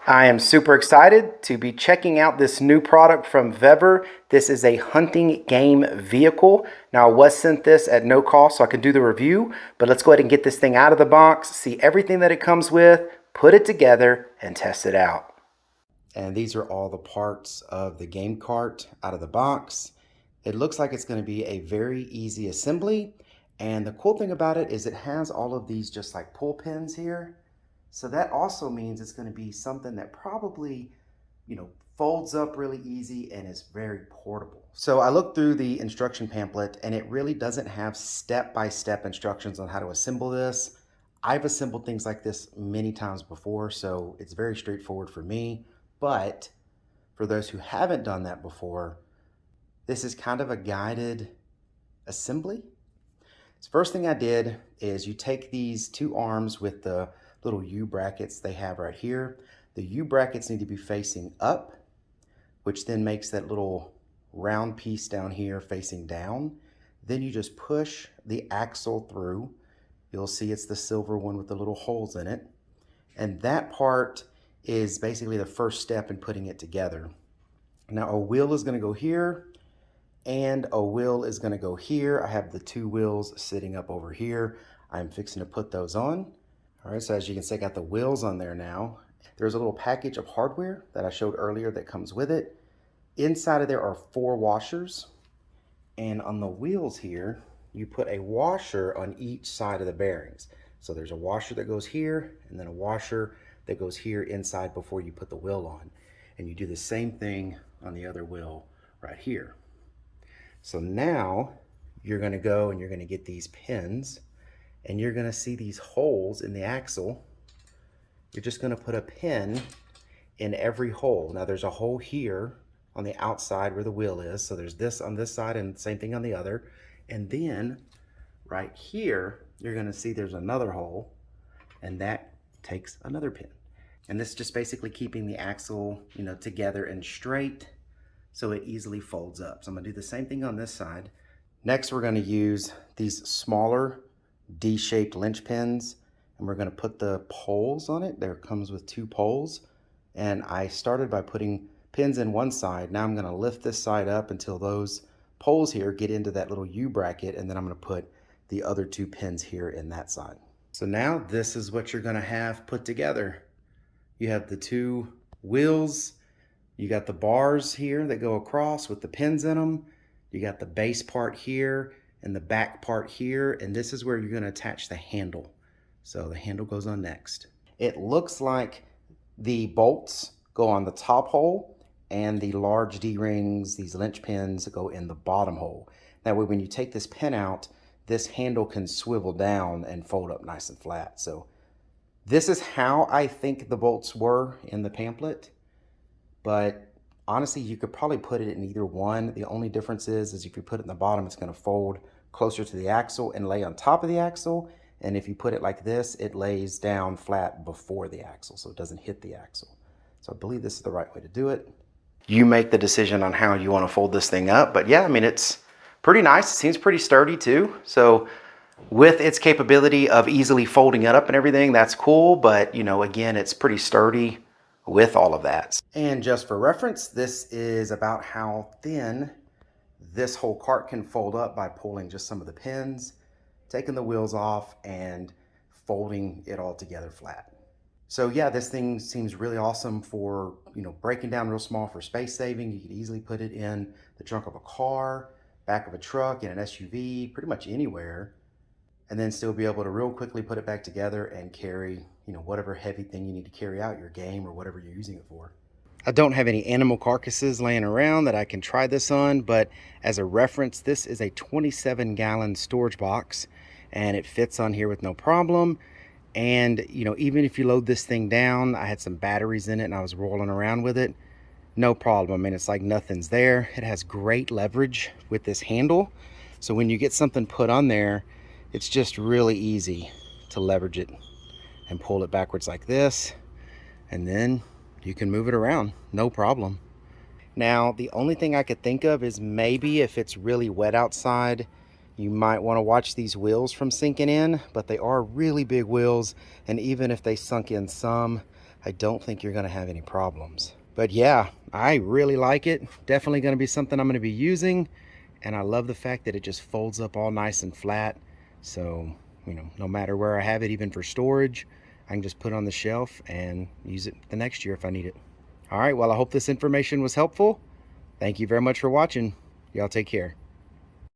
I am super excited to be checking out this new product from VEVOR. This is a hunting game vehicle. Now, I was sent this at no cost so I can do the review, but let's go ahead and get this thing out of the box, see everything that it comes with, put it together, and test it out. And these are all the parts of the game cart out of the box. It looks like it's going to be a very easy assembly. And the cool thing about it is it has all of these just like pull pins here. So that also means it's going to be something that probably, folds up really easy and is very portable. So I looked through the instruction pamphlet and it really doesn't have step-by-step instructions on how to assemble this. I've assembled things like this many times before, so it's very straightforward for me. But for those who haven't done that before, this is kind of a guided assembly. So first thing I did is you take these two arms with the little U brackets they have right here. The U brackets need to be facing up, which then makes that little round piece down here facing down. Then you just push the axle through. You'll see it's the silver one with the little holes in it. And that part is basically the first step in putting it together. Now a wheel is going to go here and a wheel is going to go here. I have the two wheels sitting up over here. I'm fixing to put those on. All right, so as you can see, I got the wheels on there now. There's a little package of hardware that I showed earlier that comes with it. Inside of there are 4 washers. And on the wheels here, you put a washer on each side of the bearings. So there's a washer that goes here and then a washer that goes here inside before you put the wheel on. And you do the same thing on the other wheel right here. So now you're going to go and you're going to get these pins. And you're going to see these holes in the axle. You're just going to put a pin in every hole. Now there's a hole here on the outside where the wheel is. So there's this on this side and same thing on the other. And then right here, you're going to see there's another hole and that takes another pin. And this is just basically keeping the axle, together and straight so it easily folds up. So I'm going to do the same thing on this side. Next, we're going to use these smaller D-shaped linch pins and we're going to put the poles on it. There comes with 2 poles and I started by putting pins in one side. Now I'm going to lift this side up until those poles here get into that little U bracket and then I'm going to put the other 2 pins here in that side. So now this is what you're going to have put together. You have the 2 wheels, you got the bars here that go across with the pins in them, you got the base part here and the back part here, and this is where you're going to attach the handle. So the handle goes on next. It looks like the bolts go on the top hole and the large D-rings, these linch pins, go in the bottom hole. That way when you take this pin out, this handle can swivel down and fold up nice and flat. So this is how I think the bolts were in the pamphlet, but honestly, you could probably put it in either one. The only difference is if you put it in the bottom, it's going to fold closer to the axle and lay on top of the axle. And if you put it like this, it lays down flat before the axle, so it doesn't hit the axle. So I believe this is the right way to do it. You make the decision on how you want to fold this thing up. But yeah, I mean, it's pretty nice. It seems pretty sturdy too. So with its capability of easily folding it up and everything, that's cool. But, again, it's pretty sturdy with all of that. And just for reference, this is about how thin this whole cart can fold up by pulling just some of the pins, taking the wheels off, and folding it all together flat. So yeah, this thing seems really awesome for, breaking down real small for space saving. You could easily put it in the trunk of a car, back of a truck, in an SUV, pretty much anywhere, and then still be able to real quickly put it back together and carry, whatever heavy thing you need to carry out, your game or whatever you're using it for. I don't have any animal carcasses laying around that I can try this on, but as a reference, this is a 27-gallon storage box and it fits on here with no problem. And, even if you load this thing down, I had some batteries in it and I was rolling around with it, no problem. I mean, it's like nothing's there. It has great leverage with this handle. So when you get something put on there, it's just really easy to leverage it and pull it backwards like this. And then you can move it around, no problem. Now, the only thing I could think of is maybe if it's really wet outside, you might want to watch these wheels from sinking in, but they are really big wheels. And even if they sunk in some, I don't think you're going to have any problems. But yeah, I really like it. Definitely going to be something I'm going to be using. And I love the fact that it just folds up all nice and flat. So, you know, no matter where I have it, even for storage, I can just put it on the shelf and use it the next year if I need it. All right, well, I hope this information was helpful. Thank you very much for watching. Y'all take care.